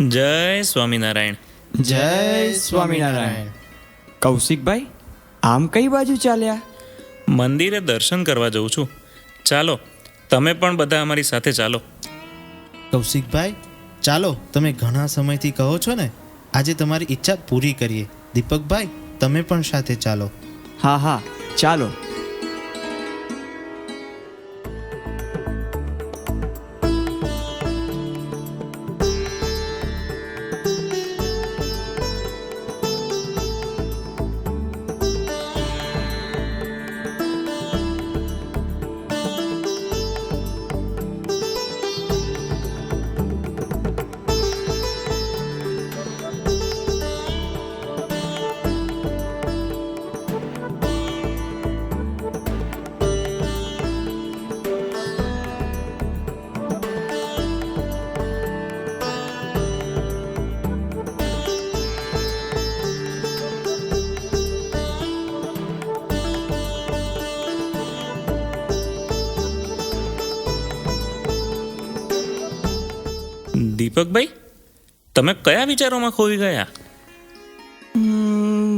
જય સ્વામિનારાયણ. જય સ્વામિનારાયણ. કૌશિકભાઈ, આમ કઈ બાજુ ચાલ્યા? મંદિરે દર્શન કરવા જઉં છું. ચાલો, તમે પણ બધા અમારી સાથે ચાલો. કૌશિકભાઈ, ચાલો, તમે ઘણા સમયથી કહો છો ને, આજે તમારી ઈચ્છા પૂરી કરીએ. દીપકભાઈ, તમે પણ સાથે ચાલો. હા હા, ચાલો. દીપકભાઈ, તમે કયા વિચારોમાં ખોઈ ગયા?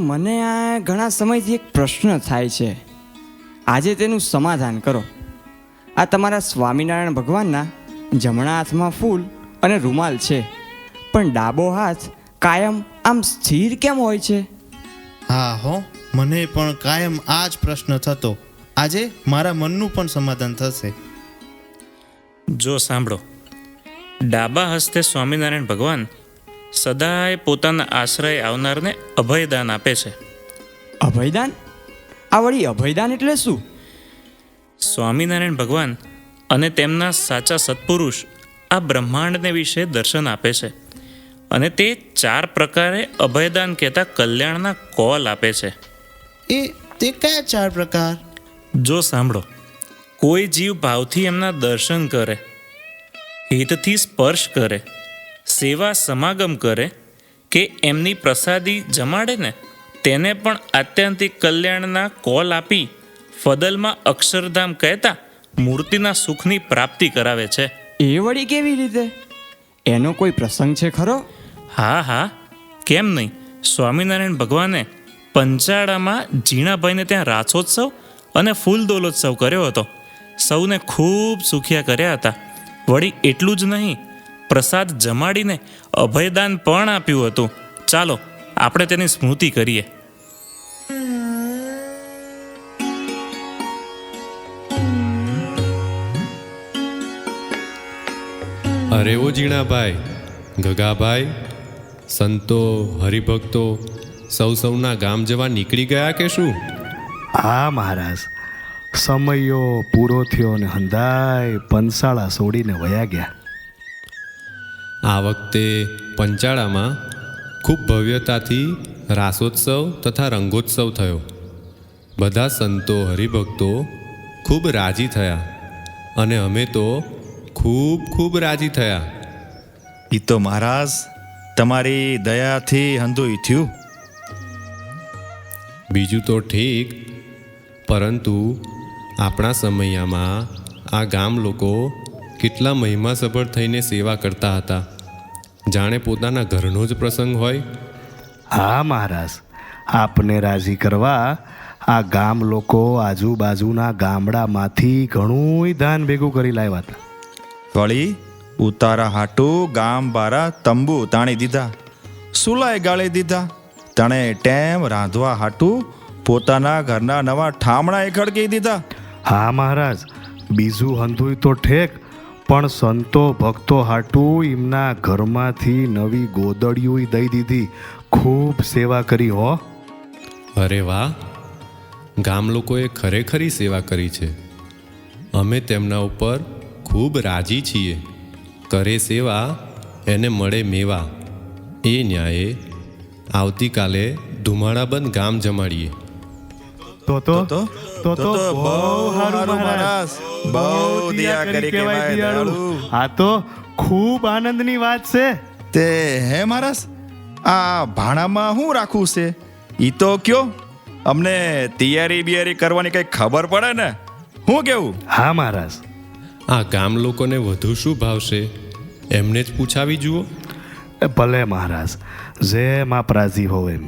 મને આ ઘણા સમયથી એક પ્રશ્ન થાય છે. આજે તેનું સમાધાન કરો. આ તમારા સ્વામિનારાયણ ભગવાનના જમણા હાથમાં ફૂલ અને રૂમાલ છે, પણ ડાબો હાથ કાયમ આમ સ્થિર કેમ હોય છે? હા હો, મને પણ કાયમ આ જ પ્રશ્ન થતો. આજે મારા મનનું પણ સમાધાન થશે. જો સાંભળો, ડાબા હસ્તે સ્વામિનારાયણ ભગવાન સદાય પોતાના આશ્રય આવનારને અભયદાન આપે છે. અભયદાન? આ વળી અભયદાન એટલે શું? સ્વામિનારાયણ ભગવાન અને તેમના સાચા સત્પુરુષ આ બ્રહ્માંડને વિશે દર્શન આપે છે, અને તે 4 પ્રકારે અભયદાન કહેતા કલ્યાણના કોલ આપે છે. તે કયા 4 પ્રકાર? જો સાંભળો, કોઈ જીવ ભાવથી એમના દર્શન કરે, હિતથી સ્પર્શ કરે, સેવા સમાગમ કરે કે એમની પ્રસાદી જમાડે ને, તેને પણ આત્યંતિક કલ્યાણના કોલ આપી ફદલમાં અક્ષરધામ કહેતા મૂર્તિના સુખની પ્રાપ્તિ કરાવે છે. એ વળી કેવી રીતે? એનો કોઈ પ્રસંગ છે ખરો? હા હા, કેમ નહીં. સ્વામિનારાયણ ભગવાને પંચાળામાં ઝીણાભાઈને ત્યાં રાસોત્સવ અને ફૂલ દોલોત્સવ કર્યો હતો. સૌને ખૂબ સુખિયા કર્યા હતા. વળી એટલું જ નહીં, પ્રસાદ જમાડીને અભયદાન પણ આપ્યું હતું. ચાલો, આપણે તેની સ્મૃતિ કરીએ. અરે ઓ જીણાભાઈ, ગગાભાઈ, સંતો હરિભક્તો સૌના ગામ જવા નીકળી ગયા કે શું? હા મહારાજ, સમયો પૂરો થયો ને હંધાય પંસાળા છોડીને વયા ગયા. આ વખતે પંચાળામાં ખૂબ ભવ્યતાથી રાસોત્સવ તથા રંગોત્સવ થયો. બધા સંતો હરિભક્તો ખૂબ રાજી થયા, અને અમે તો ખૂબ રાજી થયા. ઈ તો મહારાજ તમારી દયાથી હંધુય થયું. બીજું તો ઠીક, પરંતુ આપણા સમયમાં આ ગામ લોકો કેટલા મહિમાસભર થઈને સેવા કરતા હતા, જાણે પોતાના ઘરનો જ પ્રસંગ હોય. હા મહારાજ, આપને રાજી કરવા આ ગામ લોકો આજુબાજુના ગામડામાંથી ઘણું દાન ભેગું કરી લાવ્યા હતા. વળી ઉતારા હાટું ગામ બારા તંબુ તાણી દીધા, સુલાય ગાળી દીધા. તણે ટેમ રાંધવા હાટું પોતાના ઘરના નવા ઠામણા ખડકી દીધા. હા મહારાજ, બીજું હંધુય તો ઠેક, પણ સંતો ભક્તો હાટું એમના ઘરમાંથી નવી ગોદડીઓ દઈ દીધી. ખૂબ સેવા કરી હો. અરે વાહ, ગામ લોકોએ ખરેખરી સેવા કરી છે. અમે તેમના ઉપર ખૂબ રાજી છીએ. કરે સેવા એને મળે મેવા. એ ન્યાયે આવતીકાલે ધુમાડાબંધ ગામ જમાડીએ. તો બહુ સારું મહારાજ, બહુ દયા કરી કહેવાય દયાળુ. આ તો ખૂબ આનંદની વાત છે. તે હે મહારાજ, આ ભાણામાં શું રાખવું છે ઈ તો કયો. અમને તૈયારી કરવાની કઈ ખબર પડે ને. હું કેવું? હા મહારાજ. આ ગામ લોકોને વધુ શું ભાવશે એમને જ પૂછાવી જુઓ. ભલે મહારાજ, જેમ આપ રાજી હો એમ.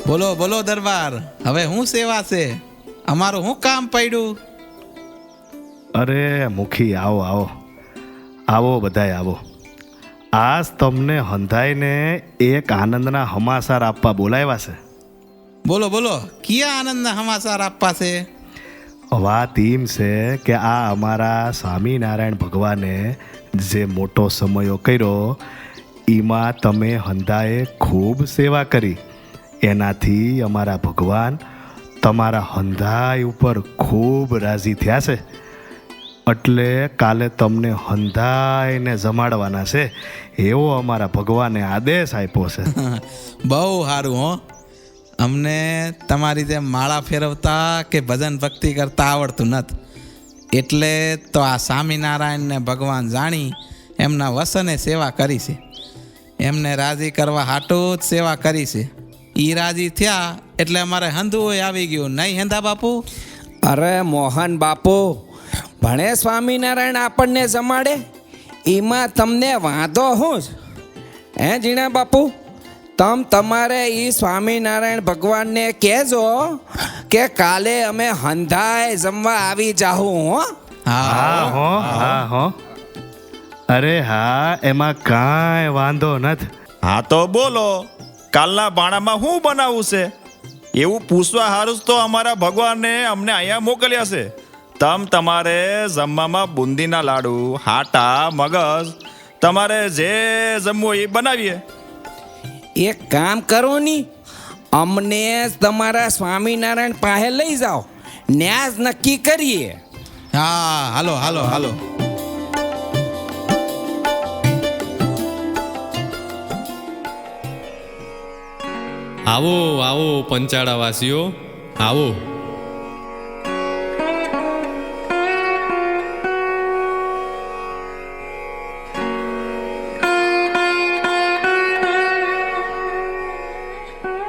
બોલો બોલો દરબાર, હવે હું સેવા છે? અમારું હું કામ પડ્યું? અરે મુખી, આવો આવો આવો, બધાય આવો. આજ તમને હંધાઈને એક આનંદના હમાસાર આપવા બોલાવ્યા છે. બોલો બોલો, કયા આનંદના સમાચાર આપવા છે? વાત એમ છે કે આ અમારા સ્વામિનારાયણ ભગવાને જે મોટો સમયો કર્યો, એમાં તમે હંધાએ ખૂબ સેવા કરી. એનાથી અમારા ભગવાન તમારા હંધાઈ ઉપર ખૂબ રાજી થયા છે. એટલે કાલે તમને હંધાઈને જમાડવાના છે, એવો અમારા ભગવાને આદેશ આપ્યો છે. બહુ સારું હો. અમને તમારી જેમ માળા ફેરવતા કે ભજન ભક્તિ કરતા આવડતું નથી. એટલે તો આ સ્વામિનારાયણને ભગવાન જાણી એમના વસને સેવા કરી છે. એમને રાજી કરવા હાટું જ સેવા કરી છે. એ રાજી થયા એટલે અમારે હંધું આવી ગયું, નહીં હેંધા બાપુ? અરે મોહન બાપુ, ભણે સ્વામિનારાયણ આપણને જમાડે એમાં તમને વાંધો શું જ? હે જીણા બાપુ, તમારે એ સ્વામિનારાયણ ભગવાનને કહેજો કે કાલે અમે હંધાય જમવા આવી જાહું હો. હા હો, હા હો. અરે હા, એમાં કાંઈ વાંધો નથી. હા તો બોલો, કાલના ભાણામાં શું બનાવવું છે? એવું પૂછવા હારું જ તો અમારા ભગવાને અમને અહીંયા મોકલ્યા છે. તમારે જમવામાં બુંદીના લાડુ, હાટા, મગજ, તમારે જે જમવું એ બનાવીએ. એક કામ કરો ની, અમને તમારા સ્વામિનારાયણ પાસે લઈ જાઓ, ન્યાજ નક્કી કરીએ. હા, હાલો હાલો હાલો. આવો આવો પંચાળાવાસીઓ, આવો.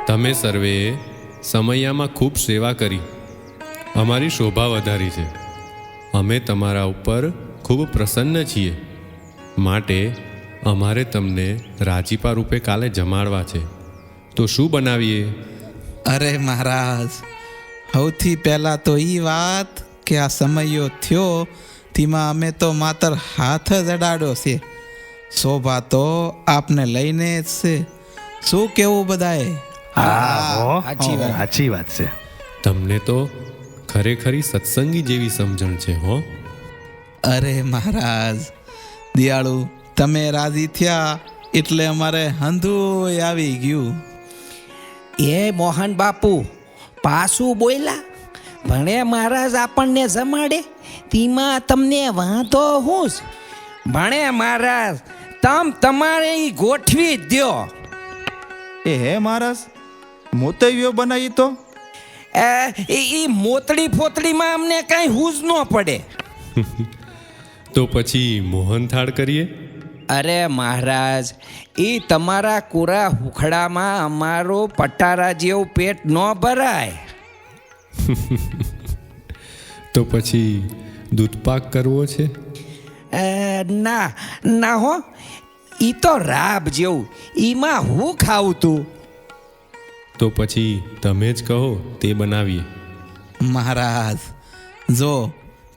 તમે સર્વેએ સમૈયામાં ખૂબ સેવા કરી, અમારી શોભા વધારી છે. અમે તમારા ઉપર ખૂબ પ્રસન્ન છીએ. માટે અમારે તમને રાજીપા રૂપે કાલે જમાડવા છે. તો શું બનાવીએ? અરે મહારાજ, સૌથી પહેલાં તો એ વાત કે આ સમયો થયો તેમાં અમે તો માત્ર હાથ જ અડાડ્યો છે. શોભા તો આપને લઈને જ છે. શું કેવું બધાએ? હા હો, સાચી વાત. સાચી વાત છે. તમને તો ખરેખરી સત્સંગી જેવી સમજણ છે હો. અરે મહારાજ દિયાળુ, તમે રાજી થયા એટલે અમારે હંધું આવી ગયું. એ મોહન બાપુ પાછું બોલ્યા, ભણે મહારાજ આપણને જમાડે તેમાં તમને વાંધો શું જ? ભણે મહારાજ તમારે ઈ ગોઠવી જ દ્યો. એ હે મહારાજ, મોતૈયો બનાવી તો એ મોતડી ફોતડીમાં અમને કાંઈ હૂજ ન પડે. તો પછી મોહનથાળ કરીએ. અરે મહારાજ, એ તમારા કોરા હુખડામાં અમારું પટારા જેવું પેટ ન ભરાય. તો પછી દૂધપાક કરવો છે? ના ના હો, ઈ તો રાબ જેવું, ઈમાં હું ખાવું તું? તો પછી તમે જ કહો તે બનાવીએ. મહારાજ જો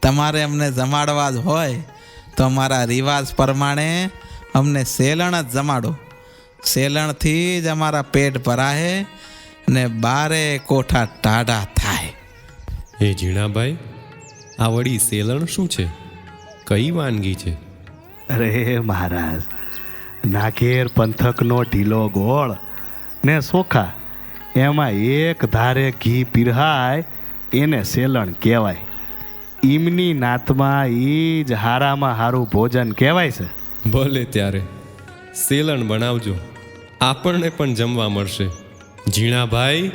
તમારે અમને જમાડવા જ હોય તો અમારા રિવાજ પ્રમાણે અમને સેલણ જ જમાડો. સેલણથી જ અમારા પેટ ભરાય ને બારે કોઠા ટાઢા થાય. એ ઝીણાભાઈ, આ વળી સેલણ શું છે? કઈ વાનગી છે? અરે મહારાજ, નાગેર પંથકનો ઢીલો ગોળ ને ચોખા, એમાં એક ધારે ઘી પીરહાય એને સેલણ કહેવાય. ઈમની નાતમાં ઈ જ હારામાં હારું ભોજન કહેવાય છે. ભલે ત્યારે સેલણ બનાવજો, આપણને પણ જમવા મળશે. ઝીણાભાઈ,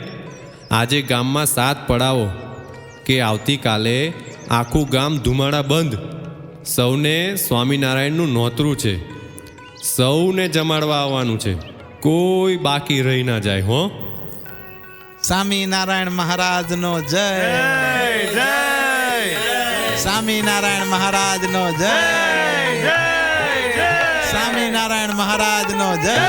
આજે ગામમાં સાત પડાવો કે આવતીકાલે આખું ગામ ધુમાડા બંધ. સૌને સ્વામિનારાયણનું નોતરું છે. સૌને જમાડવા આવવાનું છે, કોઈ બાકી રહી ના જાય હો. સ્વામિનારાયણ મહારાજનો જય. સ્વામિનારાયણ મહારાજનો જય. સ્વામિનારાયણ મહારાજનો જય.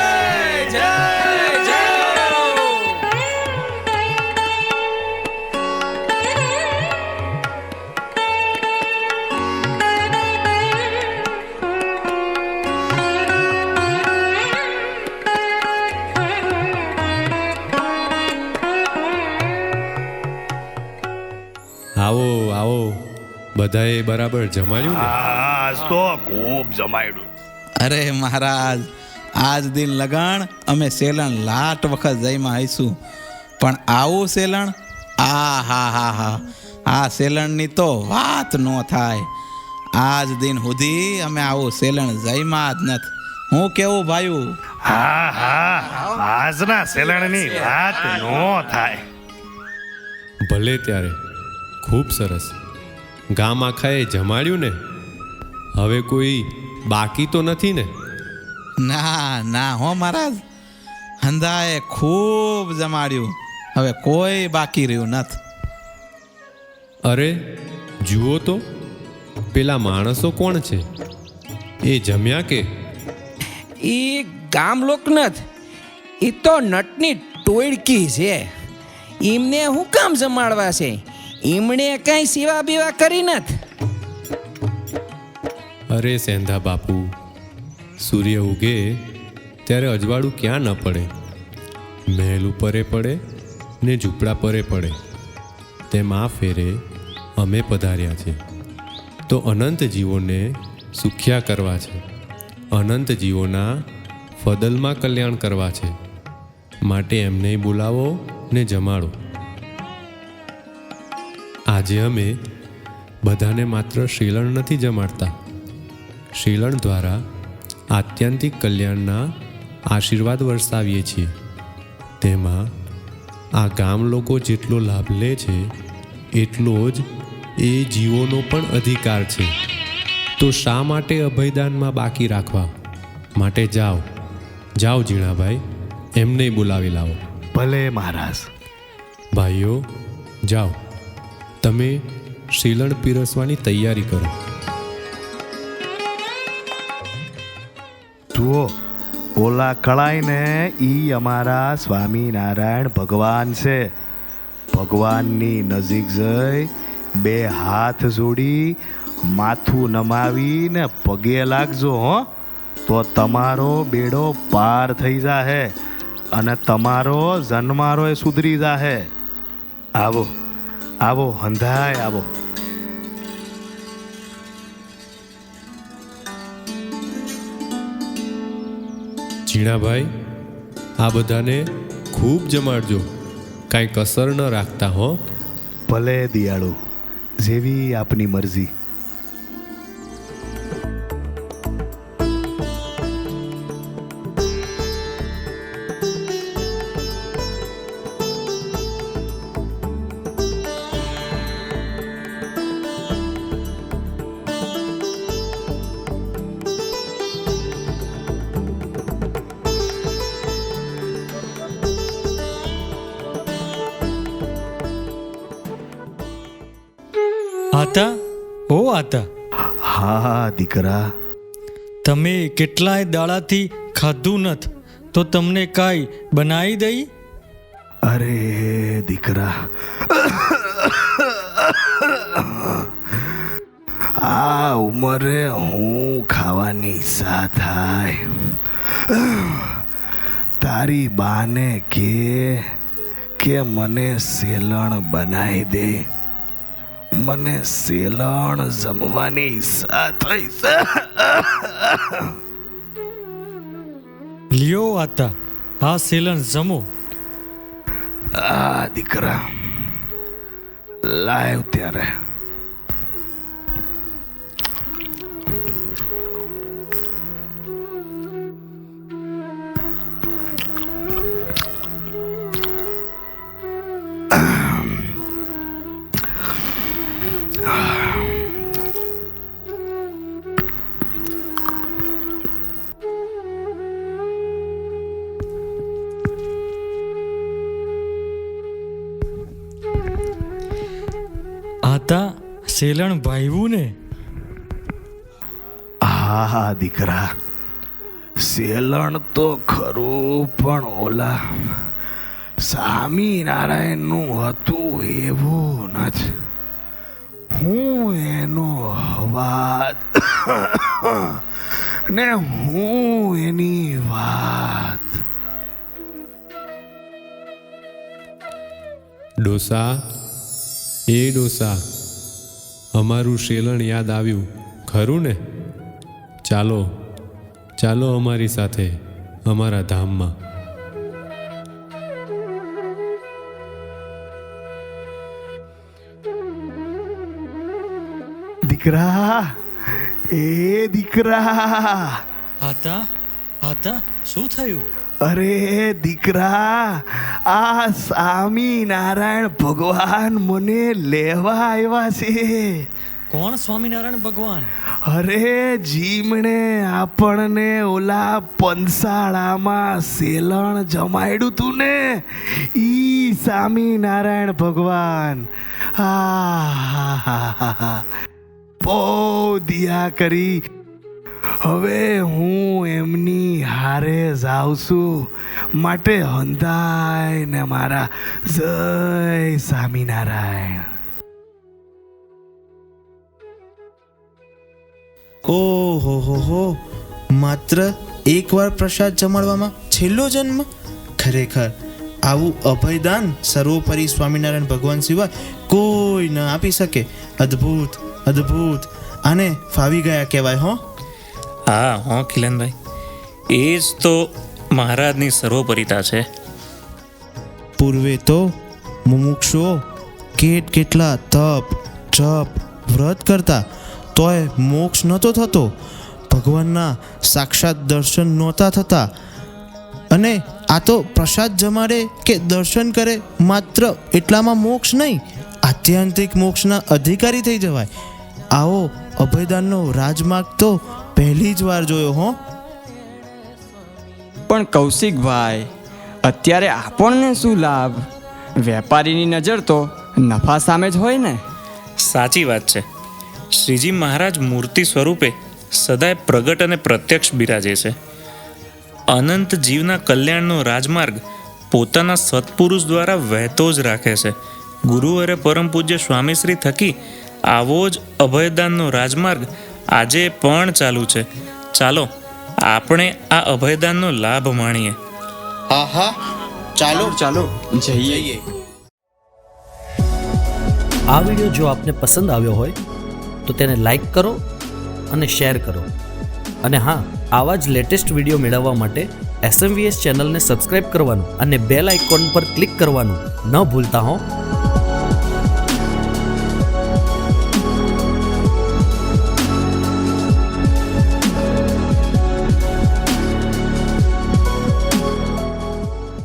આવો આવો, બધાએ બરાબર જમાડ્યું ને? આજ તો ખૂબ જમાયડું. અરે મહારાજ, આજ દિન લગણ અમે સેલણ લાટ વખત જઈમાં આવીશું, પણ આવું સેલણ, આ સેલણની તો વાત ન થાય. આજ દિન સુધી અમે આવું સેલણ જઈમાં જ નથી. હું કેવું ભાઈ? હા આજના સેલણની વાત નો થાય. ભલે ત્યારે, ખૂબ સરસ. ગામ આખાએ જમાડ્યું ને? હવે કોઈ બાકી તો નથી ને? ના હો મહારાજ, હંધાએ ખૂબ જમાડ્યું, હવે કોઈ બાકી રહ્યું નથી. અરે જુઓ તો, પેલા માણસો કોણ છે? એ જમ્યા કે? એ ગામ લોક નથી, એ તો નટની ટોળકી છે. એમને શું કામ જમાડવા છે? એમણે કઈ સેવા બીવા કરી નથી. અરે સેંધા બાપુ, સૂર્ય ઉગે ત્યારે અજવાળું ક્યાં ન પડે? મહેલ ઉપરે પડે ને ઝૂંપડા પરે પડે. તેમ આ ફેરે અમે પધાર્યા છે તો અનંત જીવોને સુખ્યા કરવા છે, અનંત જીવોના ફદલમાં કલ્યાણ કરવા છે. માટે એમને બોલાવો ને જમાડો. આજે અમે બધાને માત્ર શીલણ નથી જમાડતા, શીલણ દ્વારા આત્યંતિક કલ્યાણના આશીર્વાદ વરસાવીએ છીએ. તેમાં આ ગામ લોકો જેટલો લાભ લે છે એટલો જ એ જીવોનો પણ અધિકાર છે. તો શા માટે અભયદાનમાં બાકી રાખવા? માટે જાઓ ઝીણાભાઈ, એમને બોલાવી લાવો. ભલે મહારાજ. ભાઈઓ જાઓ, તમે શીલણ પીરસવાની તૈયારી કરો. જુઓ, ઓલા કળાઈને ઈ અમારા સ્વામિનારાયણ ભગવાન છે. ભગવાનની નજીક જઈ બે હાથ જોડી માથું નમાવીને પગે લાગજો હો, તો તમારો બેડો પાર થઈ જાહે અને તમારો જન્મારો સુધરી જાહે. આવો આવો હંધાય આવો. ઝીણાભાઈ, આ બધાને ખૂબ જમાડજો, કાંઈ કસર ન રાખતા હો. ભલે દિયાળુ, જેવી આપની મરજી. આતા, ઓ આતા, હા દીકરા. તમે કેટલાય દાડાથી ખાધું નથી, તો તમને કાંઈ બનાવી દઈ? અરે દીકરા, આ ઉંમરે હું ખાવાની ઈચ્છા થાય. તારી બાને કે મને સેલણ બનાવી દે. મને સેલણ જમવાની ઈચ્છા થઈ છે. લ્યો આતા, આ સેલણ જમો. આ દીકરા, લાવ ત્યારે. આ તા સેલણ ભાઈવું ને? હા દીકરા, સેલણ તો ખરું, પણ ઓલા સ્વામિનારાયણનું હતું એવું નથી. હું એનો અવાજ ને હું એની વાત. ડોસા, એ ડોસા, અમારું શેલણ યાદ આવ્યું ખરું ને? ચાલો ચાલો અમારી સાથે અમારા ધામમાં. દીકરા, એ દીકરા, આતા શું થયું? અરે દીકરા, આ સ્વામિનારાયણ ભગવાન મને લેવા આવ્યા છે. કોણ સ્વામિનારાયણ ભગવાન? અરે જીમણે આપણને ઓલા પંસાળામાં સેલણ જમાડ્યું તું ને, ઈ સ્વામિનારાયણ ભગવાન. બહુ દિયા કરી. હવે હું એમની હારે જાઉં છું, માટે હંધાય ને મારા જય સ્વામિનારાયણ. ઓહો હો, માત્ર એકવાર પ્રસાદ જમાડવામાં છેલ્લો જન્મ? ખરેખર આવું અભયદાન સર્વોપરી સ્વામિનારાયણ ભગવાન સિવાય કોઈ ન આપી શકે. અદ્ભુત અદ્ભુત, આને ફાવી ગયા કહેવાય. હા કિલનભાઈ, એ જ તો મહારાજની સર્વોપરિતા છે. પૂર્વે તો મુમુક્ષુઓ કેટલા તપ જપ વ્રત કરતા, તોય મોક્ષ નહોતો થતો. ભગવાનના સાક્ષાત દર્શન નહોતા થતા. અને આ તો પ્રસાદ જમાડે કે દર્શન કરે માત્ર એટલામાં મોક્ષ નહીં, આત્યંતિક મોક્ષના અધિકારી થઈ જવાય. આવો અભયદાનનો રાજમાર્ગ તો પહેલી જ વાર જોયો. પણ કૌશિકભાઈ, અત્યારે આપણને શું લાભ? વેપારીની નજર તો નફા સામે જ હોય ને. સાચી વાત છે. શ્રીજી મહારાજ મૂર્તિ સ્વરૂપે સદાય પ્રગટ અને પ્રત્યક્ષ બિરાજે છે. અનંત જીવના કલ્યાણનો રાજમાર્ગ પોતાના સત્પુરુષ દ્વારા વહેતો જ રાખે છે. ગુરુ અરે પરમ પૂજ્ય સ્વામીશ્રી થકી આવો જ અભયદાનનો રાજમાર્ગ આજે પણ ચાલુ છે. ચાલો આપણે આ અભયદાનનો લાભ માણીએ. હા, ચાલો ચાલો જઈએ. આ વિડીયો જો આપને પસંદ આવ્યો હોય તો તેને લાઈક કરો અને શેર કરો. અને હા, આવા જ લેટેસ્ટ વિડીયો મેળવવા માટે SMVS ચેનલને સબસ્ક્રાઈબ કરવાનું અને બેલ આઇકોન પર ક્લિક કરવાનું ન ભૂલતા હો.